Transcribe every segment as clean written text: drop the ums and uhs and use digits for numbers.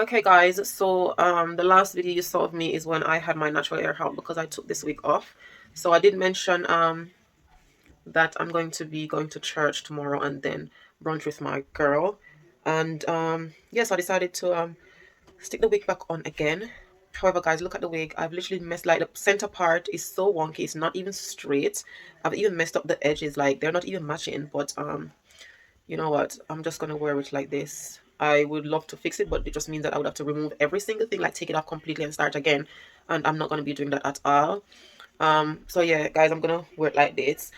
Okay guys, so the last video you saw of me is when I had my natural hair out because I took this week off. So I did mention that I'm going to be going to church tomorrow and then brunch with my girl. And yes, I decided to stick the wig back on again. However guys, look at the wig. I've literally messed, like, the center part is so wonky, it's not even straight. I've even messed up the edges, like they're not even matching. But you know what, I'm just gonna wear it like this. I would love to fix it, but it just means that I would have to remove every single thing, like take it off completely and start again, and I'm not going to be doing that at all. So yeah guys, I'm gonna wear it like this.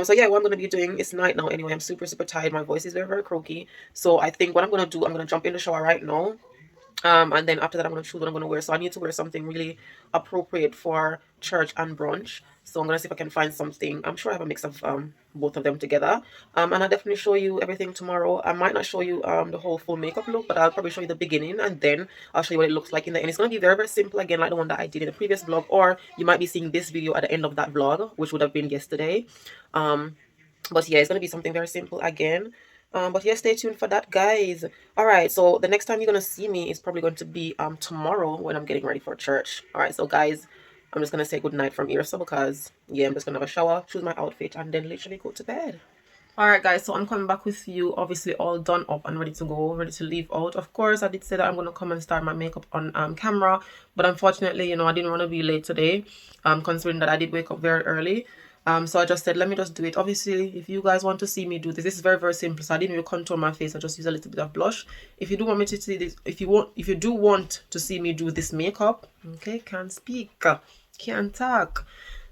So yeah, what I'm gonna be doing, it's night now anyway. I'm super tired. My voice is very croaky, so I think what I'm gonna do, I'm gonna jump in the shower right now, and then after that I'm gonna choose what I'm gonna wear. So I need to wear something really appropriate for church and brunch. So I'm gonna see if I can find something. I'm sure I have a mix of both of them together. And I'll definitely show you everything tomorrow. I might not show you the whole full makeup look, but I'll probably show you the beginning, and then I'll show you what it looks like in the end. It's gonna be very simple again, like the one that I did in the previous vlog, or you might be seeing this video at the end of that vlog, which would have been yesterday. But yeah, it's gonna be something very simple again. But yeah, stay tuned for that guys. All right, so the next time you're gonna see me is probably going to be tomorrow when I'm getting ready for church. All right, so guys, I'm just gonna say good night from here, so because yeah, I'm just gonna have a shower, choose my outfit, and then literally go to bed. All right guys, so I'm coming back with you, obviously all done up and ready to go, ready to leave out. Of course, I did say that I'm gonna come and start my makeup on camera, but unfortunately, you know, I didn't want to be late today, considering that I did wake up very early. So I just said, let me just do it. Obviously, if you guys want to see me do this is very simple. So I didn't even contour my face. I just use a little bit of blush. If you do want me to see this, if you do want to see me do this makeup, okay, can't speak, can't talk,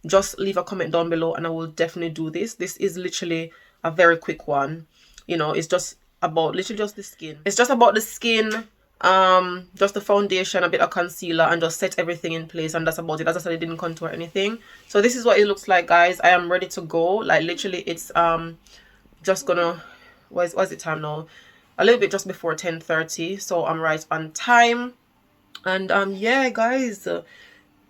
just leave a comment down below and I will definitely do this. This is literally a very quick one. You know, it's just about literally just the skin. It's just about the skin, just the foundation, a bit of concealer, and just set everything in place, and that's about it. As I said, I didn't contour anything. So this is what it looks like guys. I am ready to go. Like literally it's just gonna, what is it time now? A little bit just before 10:30, so I'm right on time. And yeah guys,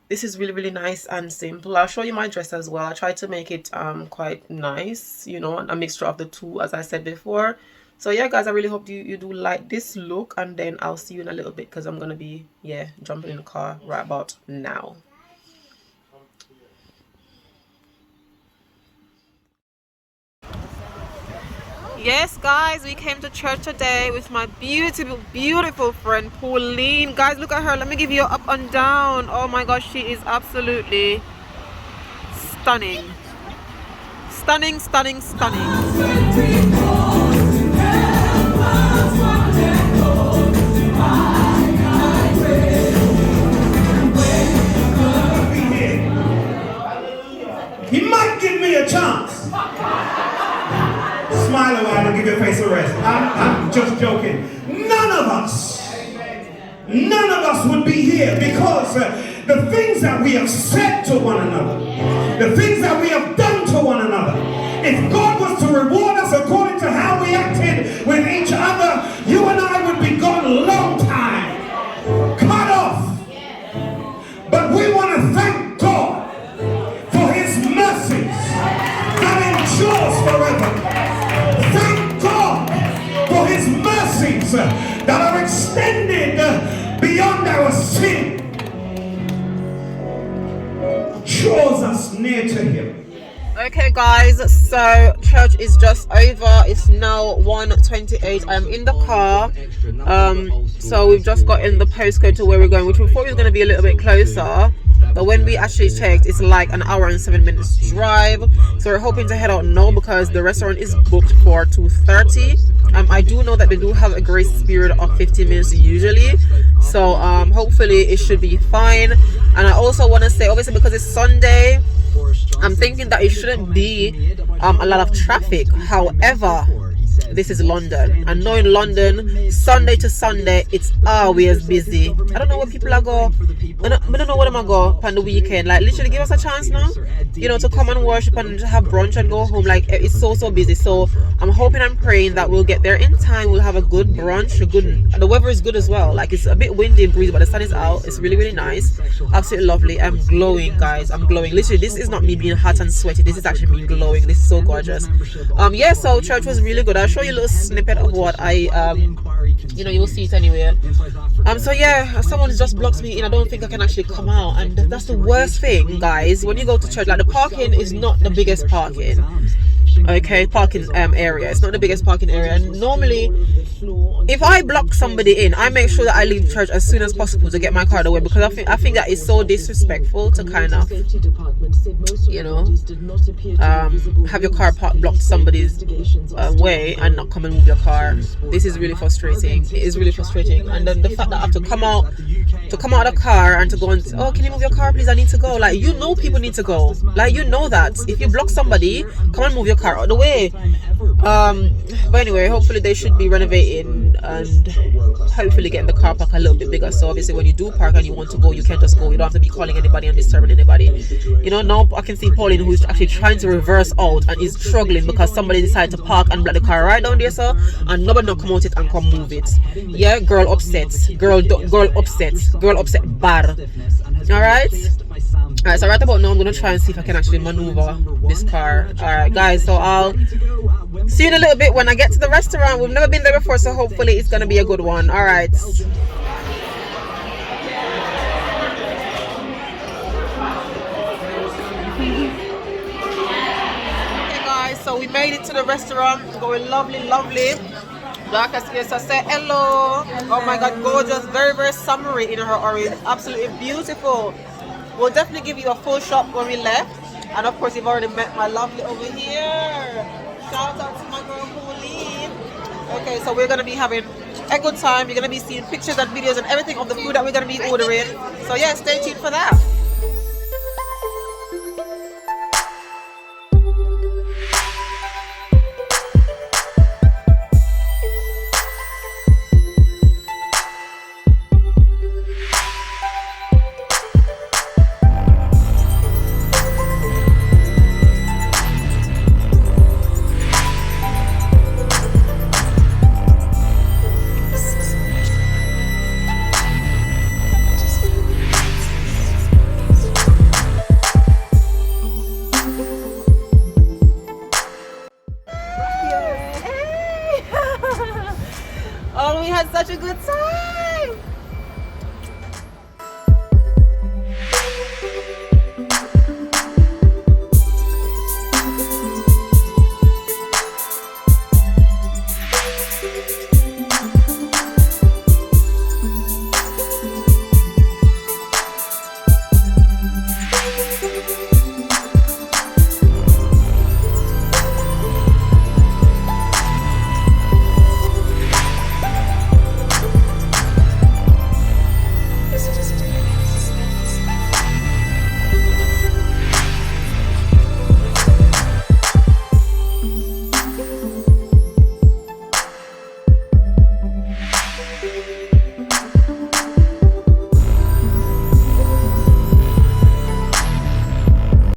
this is really nice and simple. I'll show you my dress as well. I tried to make it quite nice, you know, a mixture of the two, as I said before. So yeah guys, I really hope you do like this look, and then I'll see you in a little bit because I'm gonna be, yeah, jumping in the car right about now. Yes guys, we came to church today with my beautiful friend Pauline. Guys, look at her. Let me give you an up and down. Oh my gosh, she is absolutely stunning. Stunning. He might give me a chance. Smile a while and give your face a rest. I'm just joking. None of us would be here because the things that we have said to one another, the things that we have done to one another, if God was to reward us according to how we acted with each other, you and I would be gone a long time, cut off. But we want to thank God for his mercies that endures forever. Thank God for his mercies that are extended beyond our sin. Draws us near to him. Okay guys, so church is just over. It's now 1:28. I'm in the car. So we've just got in the postcode to where we're going, which we thought was going to be a little bit closer, but when we actually checked, it's like an hour and 7 minutes drive. So we're hoping to head out now because the restaurant is booked for 2:30. I do know that they do have a grace period of 15 minutes usually, so hopefully it should be fine. And I also want to say, obviously because it's Sunday, I'm thinking that it shouldn't be a lot of traffic. However, this is London, and knowing London, Sunday to Sunday, it's always busy. I don't know where people are going. I don't know where I'm going on the weekend. Like literally give us a chance now, you know, to come and worship and have brunch and go home. Like it's so busy. So I'm hoping and praying that we'll get there in time. We'll have a good brunch. The weather is good as well. Like it's a bit windy and breezy, but the sun is out. It's really nice, absolutely lovely. I'm glowing guys, I'm glowing. Literally this is not me being hot and sweaty, this is actually me glowing. This is so gorgeous. Yeah, so church was really good. I'll show you a little snippet of what I you know, you'll see it anyway. So yeah, someone just blocks me in. I don't think I can actually come out, and that's the worst thing, guys. When you go to church, like, the parking is not the biggest parking. Okay, parking area. It's not the biggest parking area, and normally, if I block somebody in, I make sure that I leave church as soon as possible to get my car away, because I think that is so disrespectful to kind of, you know, have your car blocked somebody's way and not come and move your car. This is really frustrating. It is really frustrating. And then the fact that I have to come out of the car and to go and, oh, can you move your car, please? I need to go. Like, you know, people need to go. Like, you know that if you block somebody, come and move your car out of the way. But anyway, hopefully they should be renovating and hopefully getting the car park a little bit bigger. So obviously, when you do park and you want to go, you can't just go. You don't have to be calling anybody and disturbing anybody. You know, now I can see Pauline, who's actually trying to reverse out and is struggling because somebody decided to park and block the car right down there, so, and nobody not come out it and come move it. Yeah, girl upset, girl upset bad. All right. Alright, so right about now I'm gonna try and see if I can actually maneuver this car. Alright guys, so I'll see you in a little bit when I get to the restaurant. We've never been there before, so hopefully it's gonna be a good one. Alright. Okay guys, so we made it to the restaurant. Going lovely. Black as I say hello. Oh my god, gorgeous, very summery in her orange. Absolutely beautiful. We'll definitely give you a full shot when we left. And of course, you've already met my lovely over here. Shout out to my girl Pauline. Okay, so we're going to be having a good time. You're going to be seeing pictures and videos and everything of the food that we're going to be ordering. So yeah, stay tuned for that. Oh, we had such a good time.